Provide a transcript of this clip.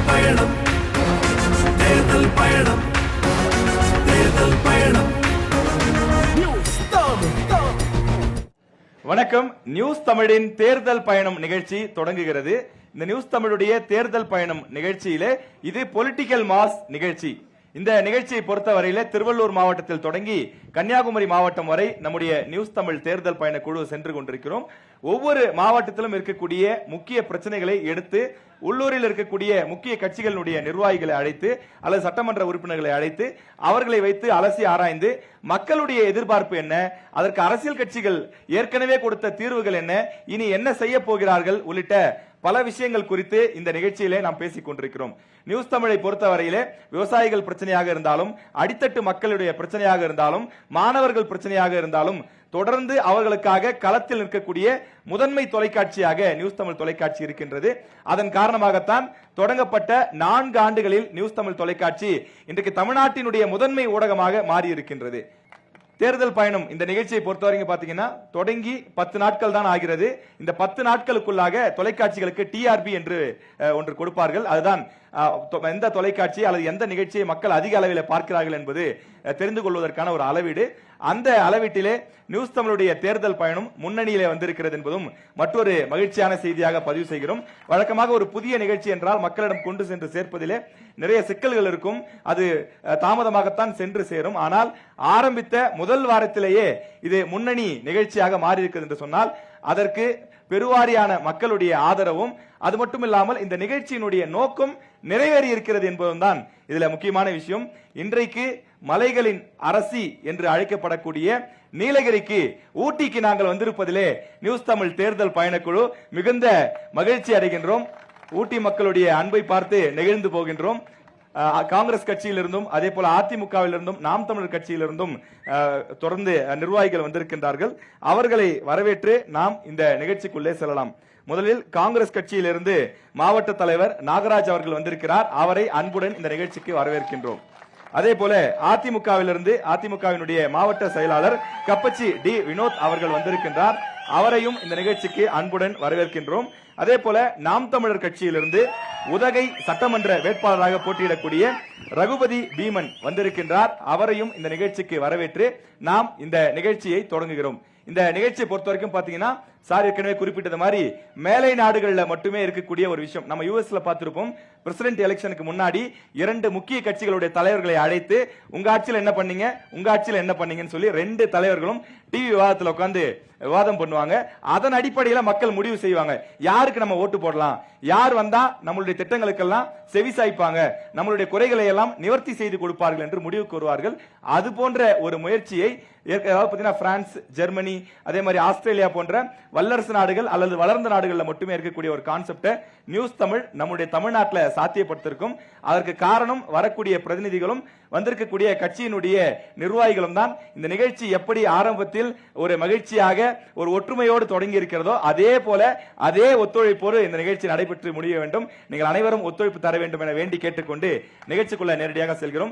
பயணம் தேர்தல் பயணம் தேர்தல் பயணம். வணக்கம். நியூஸ் தமிழின் தேர்தல் பயணம் நிகழ்ச்சி தொடங்குகிறது. இந்த நியூஸ் தமிழுடைய தேர்தல் பயணம் நிகழ்ச்சியிலே இது பொலிட்டிக்கல் மாஸ் நிகழ்ச்சி. இந்த நிகழ்ச்சியை பொறுத்தவரையில திருவள்ளூர் மாவட்டத்தில் தொடங்கி கன்னியாகுமரி மாவட்டம் வரை நம்முடைய நியூஸ் தமிழ் தேர்தல் பயண குழு சென்று கொண்டிருக்கிறோம். ஒவ்வொரு மாவட்டத்திலும் இருக்கக்கூடிய முக்கிய பிரச்சனைகளை எடுத்து உள்ளூரில் இருக்கக்கூடிய முக்கிய கட்சிகளுடைய நிர்வாகிகளை அழைத்து அல்லது சட்டமன்ற உறுப்பினர்களை அழைத்து அவர்களை வைத்து அலசி ஆராய்ந்து மக்களுடைய எதிர்பார்ப்பு என்ன, அதற்கு அரசியல் கட்சிகள் ஏற்கனவே கொடுத்த தீர்வுகள் என்ன, இனி என்ன செய்ய போகிறார்கள் உள்ளிட்ட பல விஷயங்கள் குறித்து இந்த நிகழ்ச்சியிலே நாம் பேசிக் கொண்டிருக்கிறோம். நியூஸ் தமிழை பொறுத்தவரையிலே விவசாயிகள் பிரச்சனையாக இருந்தாலும், அடித்தட்டு மக்களுடைய பிரச்சனையாக இருந்தாலும், மாணவர்கள் பிரச்சனையாக இருந்தாலும் தொடர்ந்து அவர்களுக்காக களத்தில் நிற்கக்கூடிய முதன்மை தொலைக்காட்சியாக நியூஸ் தமிழ் தொலைக்காட்சி இருக்கின்றது. அதன் காரணமாகத்தான் தொடங்கப்பட்ட 4 ஆண்டுகளில் நியூஸ் தமிழ் தொலைக்காட்சி இன்றைக்கு தமிழ்நாட்டினுடைய முதன்மை ஊடகமாக மாறி இருக்கின்றது. தேர்தல் பயணம் இந்த நிகழ்ச்சியை பொறுத்தவரைக்கும் பாத்தீங்கன்னா தொடங்கி 10 நாட்கள் தான் ஆகிறது. இந்த 10 நாட்களுக்குள்ளாக தொலைக்காட்சிகளுக்கு டிஆர்பி என்று ஒன்று கொடுப்பார்கள். அதுதான் எந்த தொலைக்காட்சி அல்லது எந்த நிகழ்ச்சியை மக்கள் அதிக அளவில் பார்க்கிறார்கள் என்பது தெரிந்து கொள்வதற்கான ஒரு அளவீடு. அந்த அளவீட்டிலே நியூஸ் தமிழுடைய தேர்தல் பயணம் முன்னணியிலே வந்திருக்கிறது என்பதும் மற்றொரு மகிழ்ச்சியான செய்தியாக பதிவு செய்கிறோம். வழக்கமாக ஒரு புதிய நிகழ்ச்சி என்றால் மக்களிடம் கொண்டு சென்று சேர்ப்பதிலே நிறைய சிக்கல்கள் இருக்கும். அது தாமதமாகத்தான் சென்று சேரும். ஆனால் ஆரம்பித்த முதல் வாரத்திலேயே இது முன்னணி நிகழ்ச்சியாக மாறி இருக்கிறது என்று சொன்னால் அதற்கு பெருவாரியான மக்களுடைய ஆதரவும், அது மட்டும் இல்லாமல் இந்த நிகழ்ச்சியினுடைய நோக்கம் நிறைவேறி இருக்கிறது என்பதுதான் இதுல முக்கியமான விஷயம். இன்றைக்கு மலைகளின் அரசி என்று அழைக்கப்படக்கூடிய நீலகிரிக்கு, ஊட்டிக்கு நாங்கள் வந்திருப்பதிலே நியூஸ் தமிழ் தேர்தல் பயணக்குழு மிகுந்த மகிழ்ச்சி அடைகின்றோம். ஊட்டி மக்களுடைய அன்பை பார்த்து நெகிழ்ந்து போகின்றோம். காங்கிரஸ் கட்சியிலிருந்தும் அதே போல அதிமுகவிலிருந்தும் நாம் தமிழர் கட்சியிலிருந்தும் தொடர்ந்து நிர்வாகிகள் வந்திருக்கின்றார்கள். அவர்களை வரவேற்று நாம் இந்த நிகழ்ச்சிக்குள்ளே செல்லலாம். முதலில் காங்கிரஸ் கட்சியிலிருந்து மாவட்ட தலைவர் நாகராஜ் அவர்கள் வந்திருக்கிறார். அவரை அன்புடன் இந்த நிகழ்ச்சிக்கு வரவேற்கின்றோம். அதே போல அதிமுகவிலிருந்து அதிமுகவினுடைய மாவட்ட செயலாளர் கப்பச்சி டி வினோத் அவர்கள் வந்திருக்கின்றார். அவரையும் இந்த நிகழ்ச்சிக்கு அன்புடன் வரவேற்கின்றோம். அதே போல நாம் தமிழர் கட்சியிலிருந்து உதகை சட்டமன்ற வேட்பாளராக போட்டியிடக்கூடிய ரகுபதி பீமன் வந்திருக்கின்றார். அவரையும் இந்த நிகழ்ச்சிக்கு வரவேற்று நாம் இந்த நிகழ்ச்சியை தொடங்குகிறோம். இந்த நிகழ்ச்சியை பொறுத்த வரைக்கும் பாத்தீங்கன்னா சார் ஏற்கனவே குறிப்பிட்டது மாதிரி மேலை நாடுகளில் மட்டுமே இருக்கக்கூடிய ஒரு விஷயம். நம்ம யூஎஸ்ல பார்த்திருப்போம், பிரசிடென்ட் எலெக்ஷனுக்கு முன்னாடி 2 முக்கிய கட்சிகளுடைய தலைவர்களை அழைத்து உங்க ஆட்சியில் என்ன பண்ணீங்க, உங்க ஆட்சியில் என்ன பண்ணீங்கன்னு சொல்லி 2 தலைவர்களும் டிவி விவாதத்தில் உட்கார்ந்து விவாதம் பண்ணுவாங்க. அதன் அடிப்படையில் மக்கள் முடிவு செய்வாங்க, யாருக்கு நம்ம ஓட்டு போடலாம், யார் வந்தா நம்மளுடைய திட்டங்களுக்கெல்லாம் செவிசாய்ப்பாங்க, நம்மளுடைய குறைகளை எல்லாம் நிவர்த்தி செய்து கொடுப்பார்கள் என்று முடிவுக்கு வருவார்கள். அது போன்ற ஒரு முயற்சியை பிரான்ஸ், ஜெர்மனி, அதே மாதிரி ஆஸ்திரேலியா போன்ற வல்லரசு நாடுகள் அல்லது வளர்ந்த நாடுகளில் மட்டுமே இருக்கக்கூடிய ஒரு கான்செப்டை நியூஸ் தமிழ் நம்முடைய தமிழ்நாட்டில் சாத்தியப்படுத்திருக்கும். அதற்கு காரணம் வரக்கூடிய பிரதிநிதிகளும் வந்திருக்கக்கூடிய கட்சியினுடைய நிர்வாகிகளும் தான். இந்த நிகழ்ச்சி எப்படி ஆரம்பத்தில் ஒரு மகிழ்ச்சியாக ஒரு ஒற்றுமையோடு தொடங்கி இருக்கிறதோ அதே போல அதே ஒத்துழைப்போடு இந்த நிகழ்ச்சி நடைபெற்று முடிய வேண்டும். நீங்கள் அனைவரும் ஒத்துழைப்பு தர வேண்டும் என வேண்டி கேட்டுக்கொண்டு நிகழ்ச்சிக்குள்ள நேரடியாக செல்கிறோம்.